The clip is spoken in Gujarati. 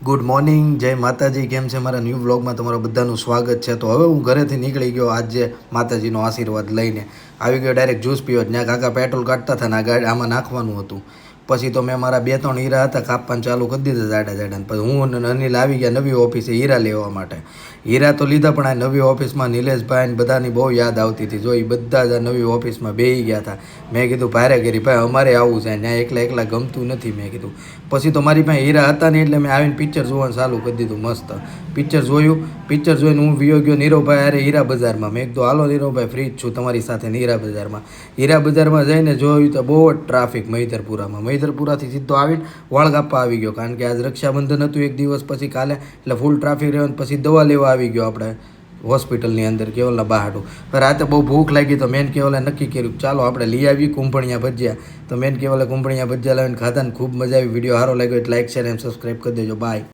ગુડ મોર્નિંગ, જય માતાજી. કેમ છે? મારા ન્યૂ વ્લોગમાં તમારા બધાનું સ્વાગત છે. તો હવે હું ઘરેથી નીકળી ગયો આજે માતાજીનો આશીર્વાદ લઈને. આવી ગયો ડાયરેક્ટ જ્યુસ પીવા. ત્યાં કાકા પેટ્રોલ કાઢતા હતા ને આ ગાડી આમાં નાખવાનું હતું. પછી તો મેં મારા 2-3 હીરા હતા કાપવાનું ચાલુ કરી દીધા જાડા. પછી હું અને અનિલ આવી ગયા નવી ઓફિસે હીરા લેવા માટે. હીરા તો લીધા પણ આ નવી ઓફિસમાં નિલેશભાઈ ને બધાની બહુ યાદ આવતી હતી. જો એ બધા જ નવી ઓફિસમાં બેસી ગયા હતા. મેં કીધું ભારે કરી ભાઈ અમારે આવું છે, ત્યાં એકલા ગમતું નથી. મેં કીધું પછી તો મારી પાસે હીરા હતા નહીં એટલે મેં આવીને પિક્ચર જોવાનું ચાલુ કરી દીધું. મસ્ત પિક્ચર જોઈને હું વિયો ગયો નીરવભાઈ અરે હીરા બજારમાં. મેં કીધું હાલો નીરવભાઈ ફ્રી જ છું તમારી સાથે હીરા બજારમાં જઈને જોયું તો બહુ જ ટ્રાફિક મહિધરપુરાથી સીધો આવીને વાળગાપા આવી ગયો, કારણ કે આજ રક્ષાબંધન હતું એક દિવસ પછી કાલે, એટલે ફૂલ ટ્રાફિક રહ્યો. પછી દવા લેવા આવી ગયો આપણે હોસ્પિટલની અંદર કેવલના બહાડું. રાતે બહુ ભૂખ લાગી તો મેન કેવલે નક્કી કર્યું ચાલો આપણે લઈ આવીએ કુંભણિયા ભજીયા. તો મેન કેવલે કુંભણિયા ભજીયા લાવીને ખાધા ને ખૂબ મજા આવી. વિડીયો સારો લાગ્યો એટલે લાઈક શેર અને સબસ્ક્રાઈબ કરી દેજો. બાય.